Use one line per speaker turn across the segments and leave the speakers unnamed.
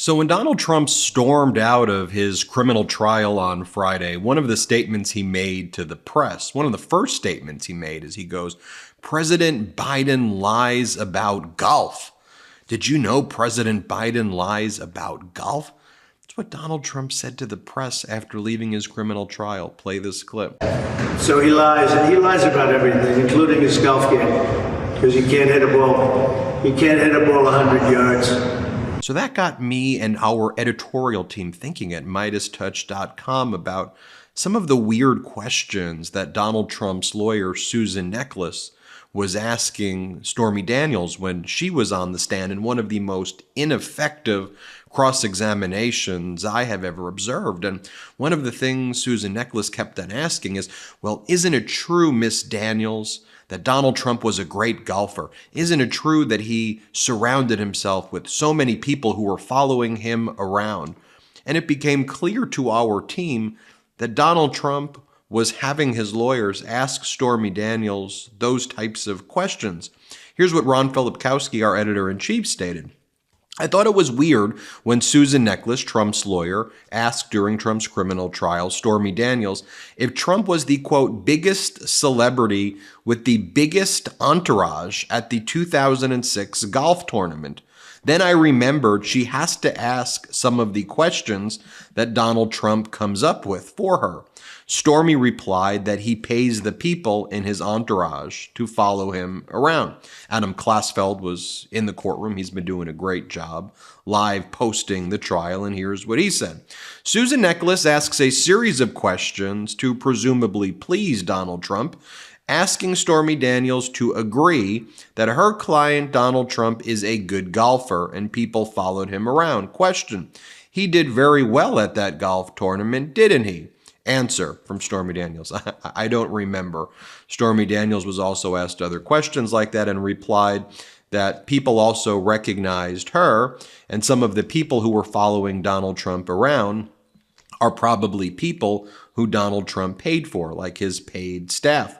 So when Donald Trump stormed out of his criminal trial on Friday, one of the statements he made to the press, one of the first statements he made is he goes, "President Biden lies about golf." Did you know President Biden lies about golf? That's what Donald Trump said to the press after leaving his criminal trial. Play this clip.
So he lies, and he lies about everything, including his golf game, because he can't hit a ball. He can't hit a ball 100 yards.
So that got me and our editorial team thinking at MeidasTouch.com about some of the weird questions that Donald Trump's lawyer, Susan Nechles, was asking Stormy Daniels when she was on the stand in one of the most ineffective cross-examinations I have ever observed. And one of the things Susan Nechles kept on asking is, well, isn't it true, Miss Daniels, that Donald Trump was a great golfer? Isn't it true that he surrounded himself with so many people who were following him around? And it became clear to our team that Donald Trump was having his lawyers ask Stormy Daniels those types of questions. Here's what Ron Filipkowski, our editor-in-chief, stated. I thought it was weird when Susan Nechles, Trump's lawyer, asked during Trump's criminal trial Stormy Daniels if Trump was the, quote, biggest celebrity with the biggest entourage at the 2006 golf tournament. Then I remembered she has to ask some of the questions that Donald Trump comes up with for her. Stormy replied that he pays the people in his entourage to follow him around. Adam Klasfeld was in the courtroom. He's been doing a great job live posting the trial, and here's what he said. Susan Nechles asks a series of questions to presumably please Donald Trump, asking Stormy Daniels to agree that her client Donald Trump is a good golfer and people followed him around. Question: he did very well at that golf tournament, didn't he? Answer from Stormy Daniels: I don't remember. Stormy Daniels was also asked other questions like that and replied that people also recognized her, and some of the people who were following Donald Trump around are probably people who Donald Trump paid for, like his paid staff.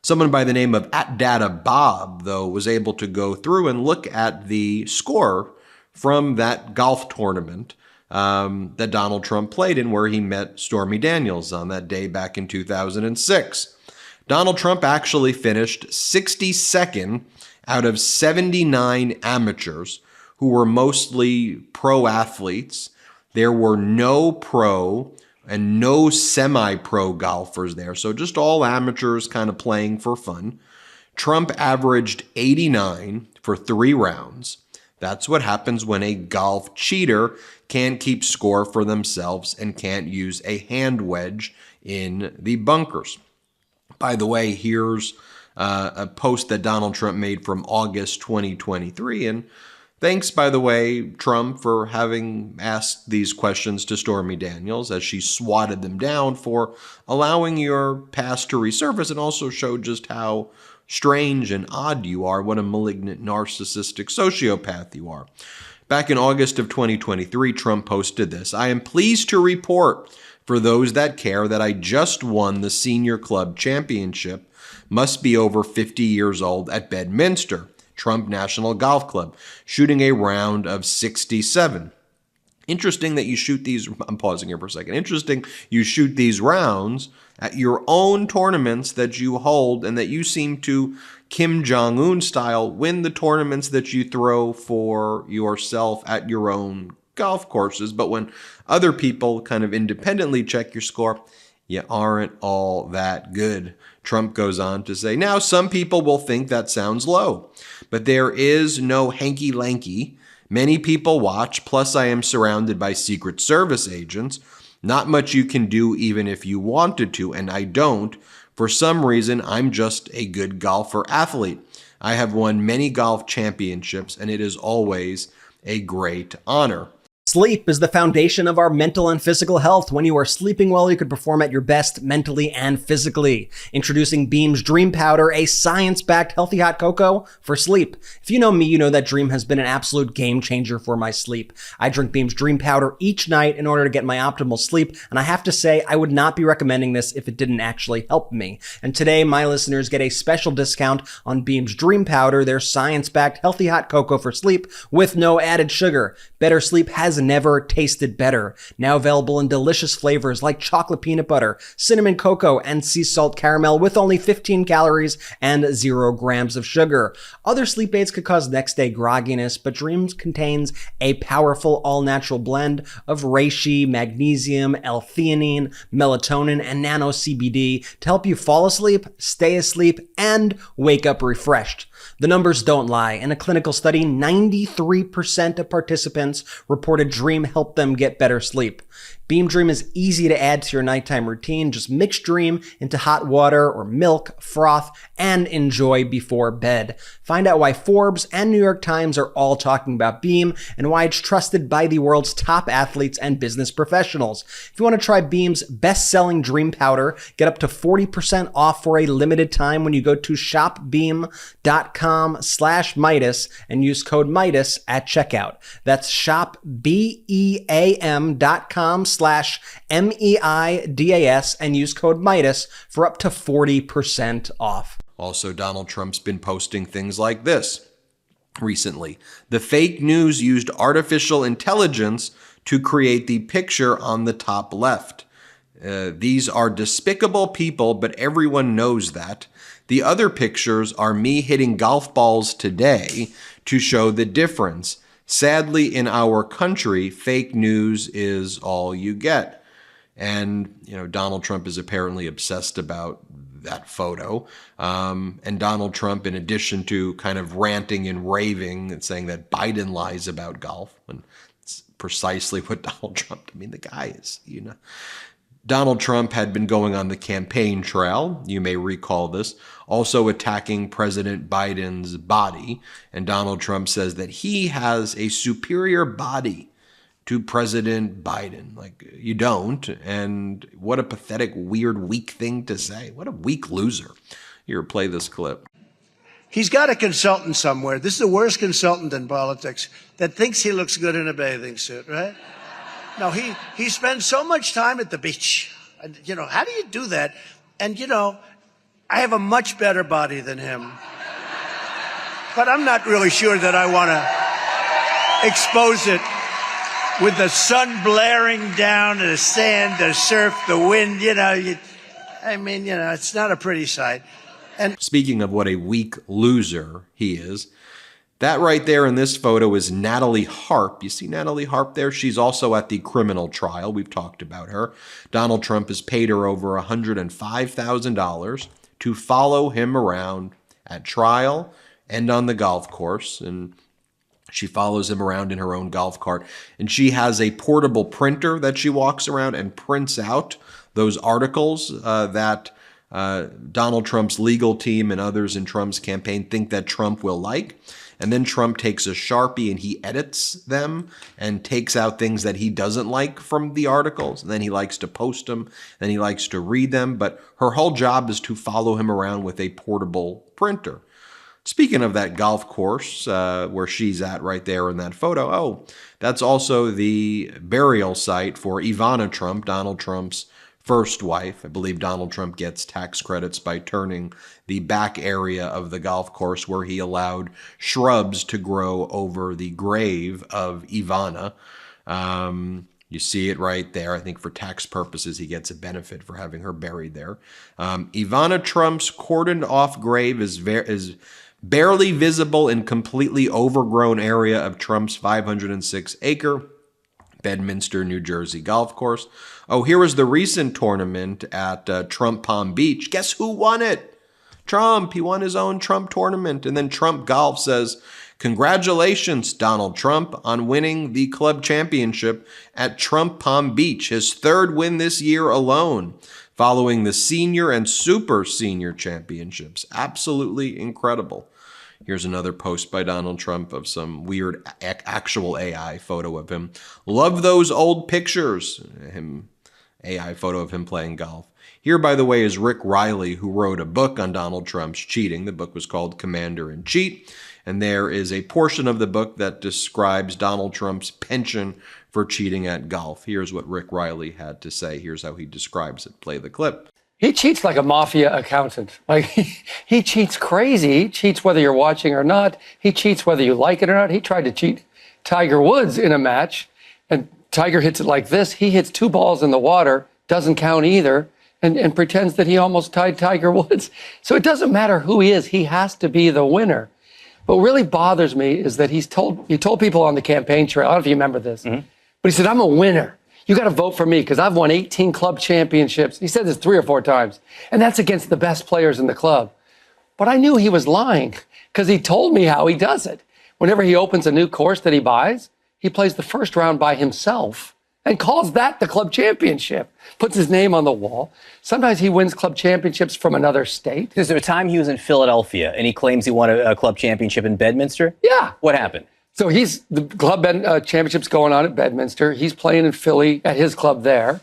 Someone by the name of @DataBob, though, was able to go through and look at the score from that golf tournament that Donald Trump played in, where he met Stormy Daniels on that day back in 2006. Donald Trump actually finished 62nd out of 79 amateurs who were mostly pro athletes. There were no pro and no semi-pro golfers there, so just all amateurs kind of playing for fun. Trump averaged 89 for 3 rounds. That's what happens when a golf cheater can't keep score for themselves and can't use a hand wedge in the bunkers. By the way, here's a post that Donald Trump made from August 2023. And thanks, by the way, Trump, for having asked these questions to Stormy Daniels as she swatted them down for allowing your past to resurface, and also showed just how strange and odd you are, what a malignant, narcissistic sociopath you are. Back in August of 2023, Trump posted this: I am pleased to report, for those that care, that I just won the Senior Club Championship, must be over 50 years old, at Bedminster, Trump National Golf Club, shooting a round of 67. Interesting that you shoot these, I'm pausing here for a second. Interesting you shoot these rounds at your own tournaments that you hold, and that you seem to, Kim Jong-un style, win the tournaments that you throw for yourself at your own golf courses. But when other people kind of independently check your score, you aren't all that good. Trump goes on to say, now some people will think that sounds low, but there is no hanky-lanky. Many people watch, plus I am surrounded by Secret Service agents. Not much you can do even if you wanted to, and I don't. For some reason, I'm just a good golfer athlete. I have won many golf championships, and it is always a great honor.
Sleep is the foundation of our mental and physical health. When you are sleeping well, you can perform at your best mentally and physically. Introducing Beam's Dream Powder, a science-backed healthy hot cocoa for sleep. If you know me, you know that Dream has been an absolute game changer for my sleep. I drink Beam's Dream Powder each night in order to get my optimal sleep, and I have to say, I would not be recommending this if it didn't actually help me. And today, my listeners get a special discount on Beam's Dream Powder, their science-backed healthy hot cocoa for sleep with no added sugar. Better sleep has has never tasted better. Now available in delicious flavors like chocolate peanut butter, cinnamon cocoa, and sea salt caramel with only 15 calories and 0 grams of sugar. Other sleep aids could cause next day grogginess, but Dreams contains a powerful all-natural blend of reishi, magnesium, L-theanine, melatonin, and nano CBD to help you fall asleep, stay asleep, and wake up refreshed. The numbers don't lie. In a clinical study, 93% of participants reported Dream helped them get better sleep. Beam Dream is easy to add to your nighttime routine. Just mix Dream into hot water or milk, froth, and enjoy before bed. Find out why Forbes and New York Times are all talking about Beam and why it's trusted by the world's top athletes and business professionals. If you want to try Beam's best-selling Dream Powder, get up to 40% off for a limited time when you go to shopbeam.com/Meidas and use code Meidas at checkout. That's shopbeam.com/MEIDAS and use code Meidas for up to 40% off.
Also, Donald Trump's been posting things like this recently. The fake news used artificial intelligence to create the picture on the top left. These are despicable people, but everyone knows that. The other pictures are me hitting golf balls today to show the difference. Sadly, in our country, fake news is all you get. And, Donald Trump is apparently obsessed about that photo. And Donald Trump, in addition to kind of ranting and raving and saying that Biden lies about golf, and it's precisely what Donald Trump, the guy is, Donald Trump had been going on the campaign trail, you may recall this, also attacking President Biden's body. And Donald Trump says that he has a superior body to President Biden. Like, you don't. And what a pathetic, weird, weak thing to say. What a weak loser. Here, play this clip.
He's got a consultant somewhere. This is the worst consultant in politics that thinks he looks good in a bathing suit, right? No, he spends so much time at the beach. And, how do you do that? And, I have a much better body than him. But I'm not really sure that I want to expose it with the sun blaring down, the sand, the surf, the wind, it's not a pretty sight. And
speaking of what a weak loser he is, that right there in this photo is Natalie Harp. You see Natalie Harp there? She's also at the criminal trial. We've talked about her. Donald Trump has paid her over $105,000 to follow him around at trial and on the golf course. And she follows him around in her own golf cart. And she has a portable printer that she walks around and prints out those articles that Donald Trump's legal team and others in Trump's campaign think that Trump will like. And then Trump takes a Sharpie and he edits them and takes out things that he doesn't like from the articles. And then he likes to post them. Then he likes to read them. But her whole job is to follow him around with a portable printer. Speaking of that golf course where she's at right there in that photo, that's also the burial site for Ivana Trump, Donald Trump's first wife. I believe Donald Trump gets tax credits by turning the back area of the golf course where he allowed shrubs to grow over the grave of Ivana. You see it right there. I think for tax purposes, he gets a benefit for having her buried there. Ivana Trump's cordoned off grave is barely visible in completely overgrown area of Trump's 506-acre Bedminster, New Jersey golf course. Here was the recent tournament at Trump Palm Beach. Guess who won it? Trump. He won his own Trump tournament. And then Trump Golf says, congratulations, Donald Trump, on winning the club championship at Trump Palm Beach, his third win this year alone, following the senior and super senior championships. Absolutely incredible. Here's another post by Donald Trump of some weird actual AI photo of him. Love those old pictures. AI photo of him playing golf. Here, by the way, is Rick Riley, who wrote a book on Donald Trump's cheating. The book was called Commander in Cheat. And there is a portion of the book that describes Donald Trump's penchant for cheating at golf. Here's what Rick Riley had to say. Here's how he describes it. Play the clip.
He cheats like a mafia accountant. Like he cheats crazy. He cheats whether you're watching or not. He cheats whether you like it or not. He tried to cheat Tiger Woods in a match, And Tiger hits it like this. He hits 2 balls in the water, doesn't count either, and pretends that he almost tied Tiger Woods. So it doesn't matter who he is. He has to be the winner. What really bothers me is that he told people on the campaign trail, I don't know if you remember this, but he said, I'm a winner. You got to vote for me because I've won 18 club championships. He said this 3 or 4 times. And that's against the best players in the club. But I knew he was lying because he told me how he does it. Whenever he opens a new course that he buys, he plays the first round by himself and calls that the club championship, puts his name on the wall. Sometimes he wins club championships from another state.
Is there a time he was in Philadelphia and he claims he won a club championship in Bedminster?
Yeah.
What happened?
So the club championship's going on at Bedminster. He's playing in Philly at his club there.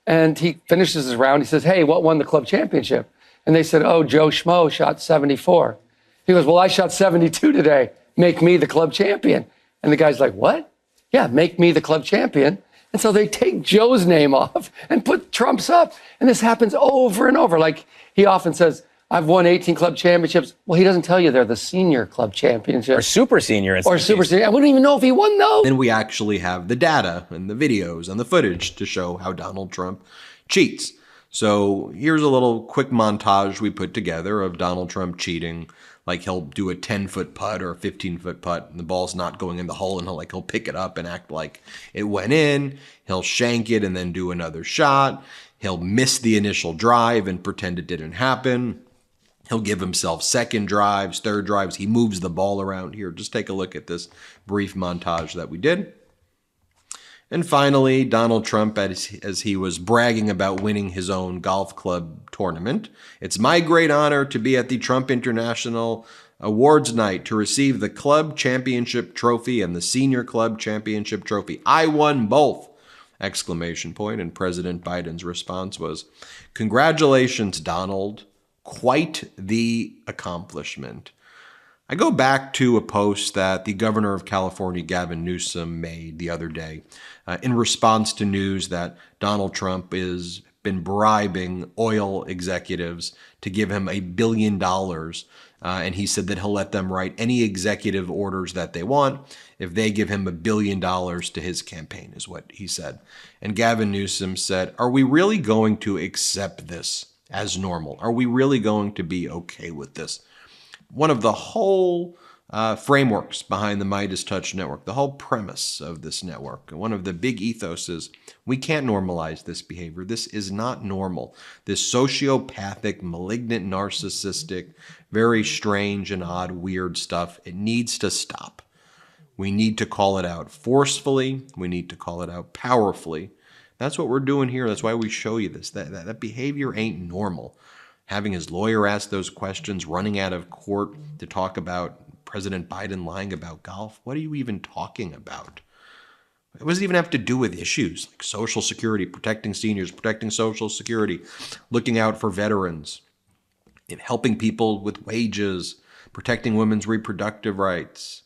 And he finishes his round. He says, hey, what won the club championship? And they said, oh, Joe Schmo shot 74. He goes, well, I shot 72 today. Make me the club champion. And the guy's like, what? Yeah, make me the club champion. And so they take Joe's name off and put Trump's up. And this happens over and over. Like he often says, I've won 18 club championships. Well, he doesn't tell you they're the senior club championships.
Or super senior.
Or super senior. I wouldn't even know if he won those.
Then we actually have the data and the videos and the footage to show how Donald Trump cheats. So here's a little quick montage we put together of Donald Trump cheating. Like he'll do a 10-foot putt or a 15-foot putt and the ball's not going in the hole and he'll pick it up and act like it went in. He'll shank it and then do another shot. He'll miss the initial drive and pretend it didn't happen. He'll give himself second drives, third drives. He moves the ball around here. Just take a look at this brief montage that we did. And finally, Donald Trump, as he was bragging about winning his own golf club tournament, it's my great honor to be at the Trump International Awards Night to receive the club championship trophy and the senior club championship trophy. I won both! Exclamation point. And President Biden's response was, congratulations, Donald. Quite the accomplishment. I go back to a post that the governor of California, Gavin Newsom, made the other day in response to news that Donald Trump has been bribing oil executives to give him $1 billion. And he said that he'll let them write any executive orders that they want if they give him $1 billion to his campaign, is what he said. And Gavin Newsom said, are we really going to accept this as normal? Are we really going to be okay with this? One of the whole frameworks behind the MeidasTouch network, the whole premise of this network, one of the big ethos is we can't normalize this behavior. This is not normal. This sociopathic, malignant, narcissistic, very strange and odd, weird stuff, it needs to stop. We need to call it out forcefully. We need to call it out powerfully. That's what we're doing here. That's why we show you this. That behavior ain't normal. Having his lawyer ask those questions, running out of court to talk about President Biden lying about golf. What are you even talking about? What does it even have to do with issues like Social Security, protecting seniors, protecting Social Security, looking out for veterans, helping people with wages, protecting women's reproductive rights,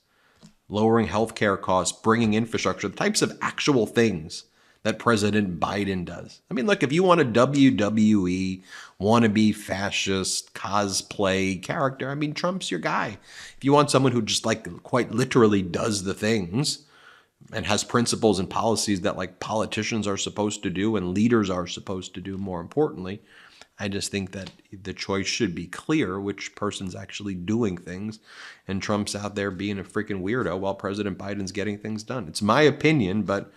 lowering healthcare costs, bringing infrastructure, the types of actual things that President Biden does. I mean, look, if you want a WWE, wannabe fascist, cosplay character, I mean, Trump's your guy. If you want someone who just quite literally does the things and has principles and policies that politicians are supposed to do and leaders are supposed to do, more importantly, I just think that the choice should be clear which person's actually doing things, and Trump's out there being a freaking weirdo while President Biden's getting things done. It's my opinion, but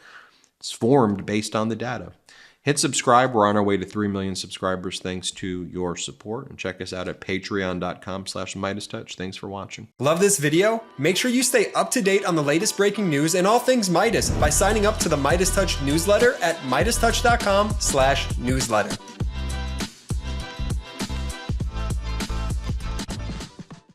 it's formed based on the data. Hit subscribe. We're on our way to 3 million subscribers thanks to your support. And check us out at patreon.com/MeidasTouch. Thanks for watching.
Love this video? Make sure you stay up to date on the latest breaking news and all things Meidas by signing up to the MeidasTouch newsletter at MeidasTouch.com/newsletter.